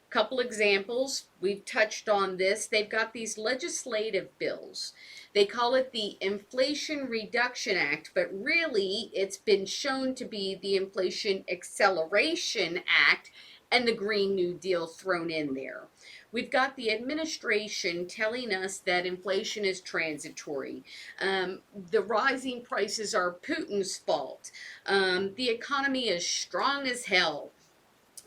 Couple examples, we've touched on this. They've got these legislative bills. They call it the Inflation Reduction Act, but really it's been shown to be the Inflation Acceleration Act and the Green New Deal thrown in there. We've got the administration telling us that inflation is transitory. The rising prices are Putin's fault. The economy is strong as hell.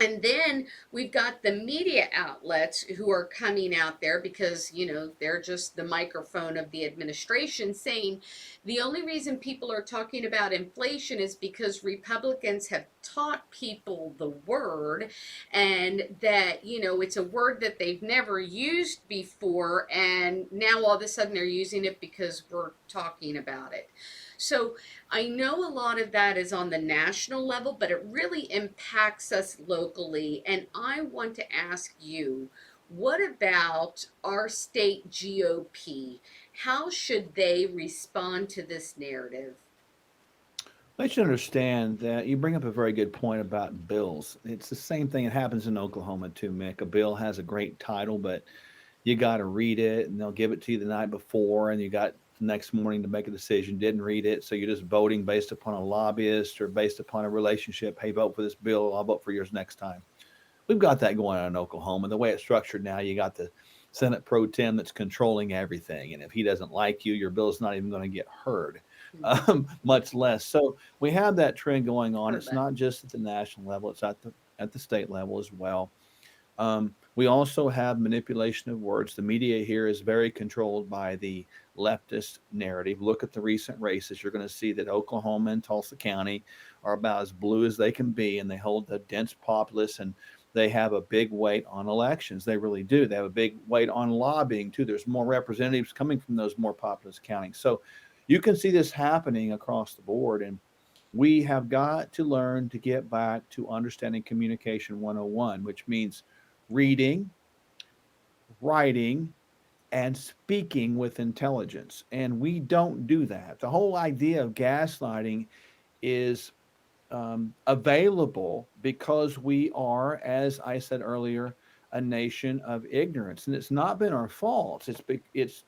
And then we've got the media outlets who are coming out there because, they're just the microphone of the administration saying the only reason people are talking about inflation is because Republicans have taught people the word, and that, it's a word that they've never used before. And now all of a sudden they're using it because we're talking about it. So I know a lot of that is on the national level, but it really impacts us locally. And I want to ask you, what about our state GOP? How should they respond to this narrative? I should understand that you bring up a very good point about bills. It's the same thing that happens in Oklahoma too, Mick. A bill has a great title, but you got to read it, and they'll give it to you the night before, and you got the next morning to make a decision. Didn't read it, so you're just voting based upon a lobbyist or based upon a relationship. Hey, vote for this bill. I'll vote for yours next time. We've got that going on in Oklahoma. The way it's structured now, you got the Senate pro tem that's controlling everything, and if he doesn't like you, your bill's not even going to get heard, much less. So we have that trend going on. Heard It's that. not just at the national level; it's at the state level as well. We also have manipulation of words. The media here is very controlled by the leftist narrative. Look at the recent races. You're going to see that Oklahoma and Tulsa County are about as blue as they can be, and they hold the dense populace, and they have a big weight on elections. They really do. They have a big weight on lobbying, too. There's more representatives coming from those more populous counties. So you can see this happening across the board. And we have got to learn to get back to understanding communication 101, which means reading, writing, and speaking with intelligence. And we don't do that. The whole idea of gaslighting is available because we are, as I said earlier, a nation of ignorance. And it's not been our fault. It's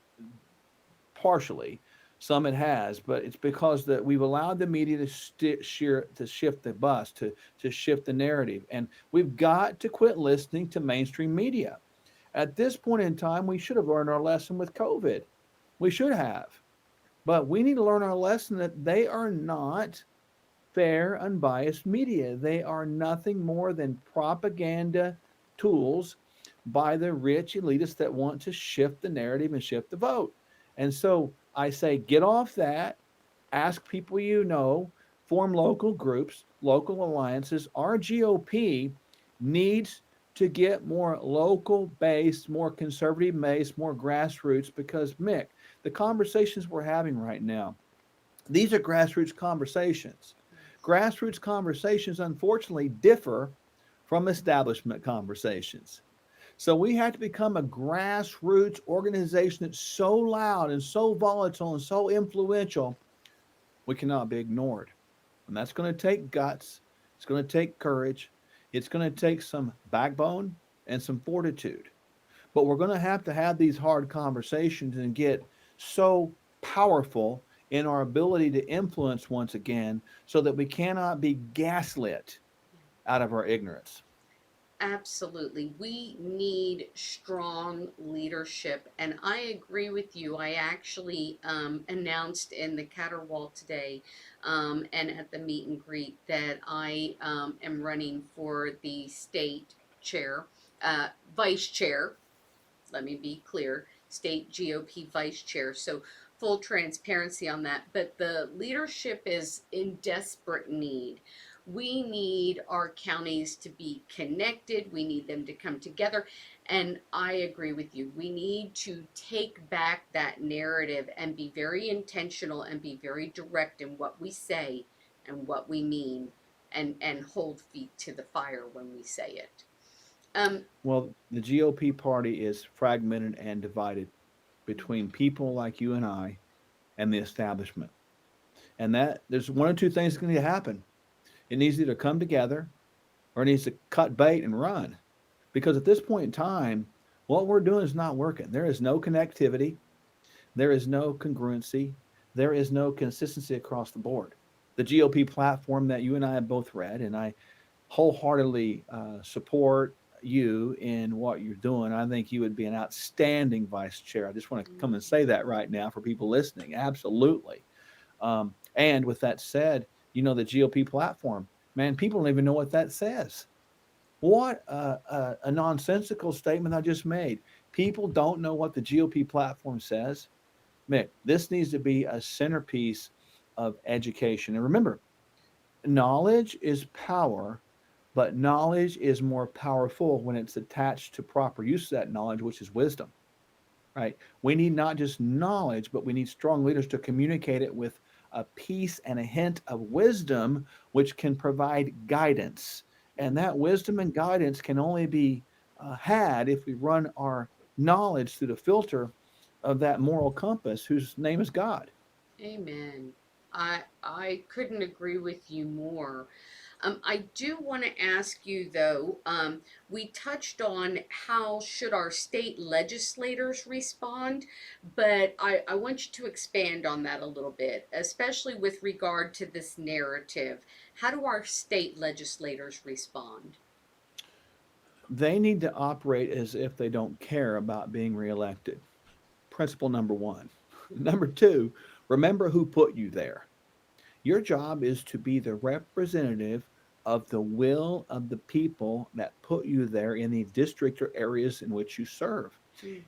partially. Some it has, but it's because that we've allowed the media to shift the bus, to shift the narrative, and we've got to quit listening to mainstream media. At this point in time, we should have learned our lesson with COVID. We should have, but we need to learn our lesson that they are not fair, unbiased media. They are nothing more than propaganda tools by the rich elitists that want to shift the narrative and shift the vote. And so I say, get off that, ask people you know, form local groups, local alliances. Our GOP needs to get more local based, more conservative based, more grassroots, because, Mick, the conversations we're having right now, these are grassroots conversations. Grassroots conversations, unfortunately, differ from establishment conversations. So we have to become a grassroots organization that's so loud and so volatile and so influential, we cannot be ignored. And that's going to take guts. It's going to take courage. It's going to take some backbone and some fortitude. But we're going to have these hard conversations and get so powerful in our ability to influence once again so that we cannot be gaslit out of our ignorance. Absolutely. We need strong leadership. And I agree with you. I actually announced in the Caterwall today and at the meet and greet that I am running for the state chair, vice chair. Let me be clear, state GOP vice chair. So full transparency on that. But the leadership is in desperate need. We need our counties to be connected. We need them to come together. And I agree with you. We need to take back that narrative and be very intentional and be very direct in what we say and what we mean, and hold feet to the fire when we say it. Well, the GOP party is fragmented and divided between people like you and I and the establishment. And that there's one or two things going to happen. It needs to either come together or it needs to cut bait and run. Because at this point in time, what we're doing is not working. There is no connectivity, there is no congruency, there is no consistency across the board. The GOP platform that you and I have both read, and I wholeheartedly support, you in what you're doing. I think you would be an outstanding vice chair. I just want to come and say that right now for people listening. Absolutely. And with that said, the GOP platform, man, people don't even know what that says. What a nonsensical statement I just made. People don't know what the GOP platform says. Mick, this needs to be a centerpiece of education. And remember, knowledge is power, but knowledge is more powerful when it's attached to proper use of that knowledge, which is wisdom, right? We need not just knowledge, but we need strong leaders to communicate it with a piece and a hint of wisdom, which can provide guidance. And that wisdom and guidance can only be had if we run our knowledge through the filter of that moral compass whose name is God. Amen. I couldn't agree with you more. I do want to ask you though, we touched on how should our state legislators respond, but I want you to expand on that a little bit, especially with regard to this narrative. How do our state legislators respond? They need to operate as if they don't care about being reelected. Principle number one. Number two, remember who put you there. Your job is to be the representative of the will of the people that put you there in the district or areas in which you serve. Mm.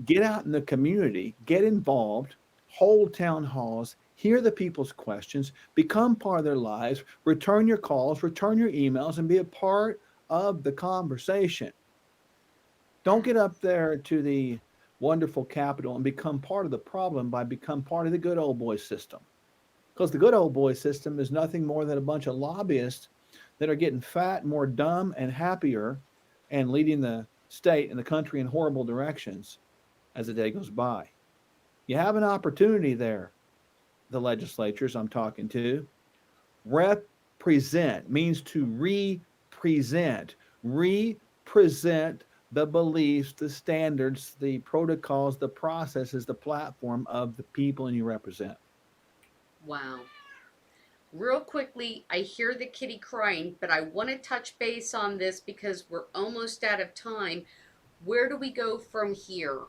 Get out in the community, get involved, hold town halls, hear the people's questions, become part of their lives, return your calls, return your emails, and be a part of the conversation. Don't get up there to the wonderful capital and become part of the problem by become part of the good old boy system. Because the good old boy system is nothing more than a bunch of lobbyists that are getting fat, more dumb, and happier, and leading the state and the country in horrible directions as the day goes by. You have an opportunity there, the legislatures I'm talking to. Represent means to represent. Represent the beliefs, the standards, the protocols, the processes, the platform of the people you represent. Wow. Real quickly, I hear the kitty crying, but I want to touch base on this because we're almost out of time. Where do we go from here?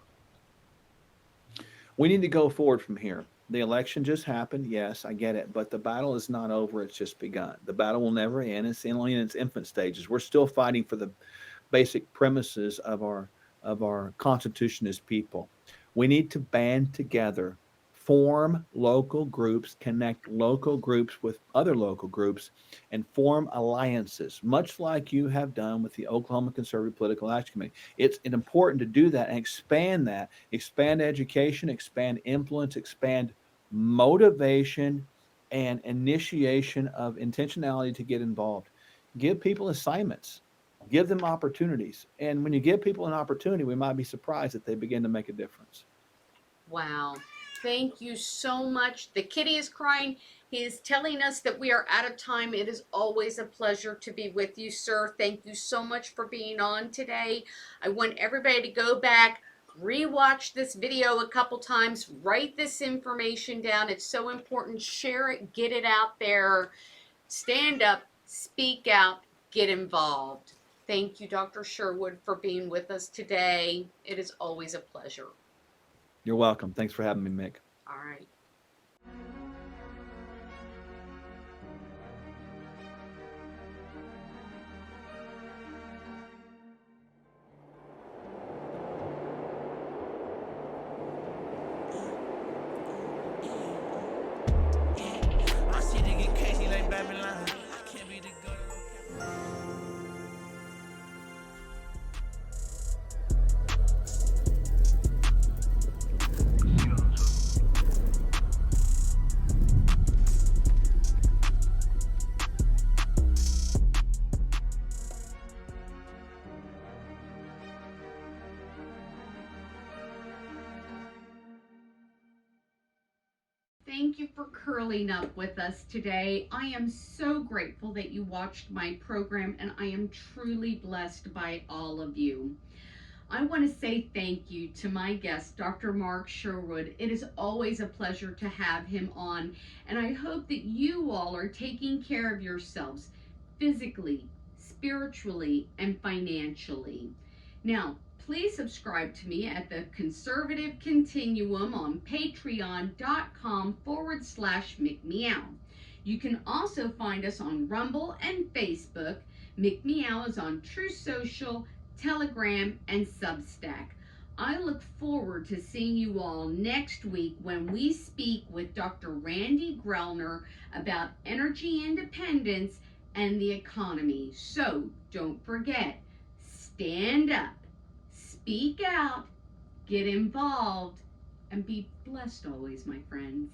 We need to go forward from here. The election just happened. Yes, I get it. But the battle is not over. It's just begun. The battle will never end. It's only in its infant stages. We're still fighting for the basic premises of our Constitution as people. We need to band together, form local groups, connect local groups with other local groups, and form alliances, much like you have done with the Oklahoma Conservative Political Action Committee. It's important to do that and expand education, expand influence, expand motivation, and initiation of intentionality to get involved. Give people assignments, give them opportunities. And when you give people an opportunity, we might be surprised that they begin to make a difference. Wow. Thank you so much. The kitty is crying. He is telling us that we are out of time. It is always a pleasure to be with you, sir. Thank you so much for being on today. I want everybody to go back, rewatch this video a couple times, write this information down. It's so important. Share it, get it out there. Stand up, speak out, get involved. Thank you, Dr. Sherwood, for being with us today. It is always a pleasure. You're welcome. Thanks for having me, Mick. All right. My city get crazy like Babylon. I can't be the good. Thank you for curling up with us today. I am so grateful that you watched my program, and I am truly blessed by all of you. I want to say thank you to my guest, Dr. Mark Sherwood. It is always a pleasure to have him on, and I hope that you all are taking care of yourselves physically, spiritually, and financially. Now, please subscribe to me at the Conservative Continuum on patreon.com/McMeow. You can also find us on Rumble and Facebook. McMeow is on True Social, Telegram, and Substack. I look forward to seeing you all next week when we speak with Dr. Randy Grellner about energy independence and the economy. So don't forget, stand up, speak out, get involved, and be blessed always, my friends.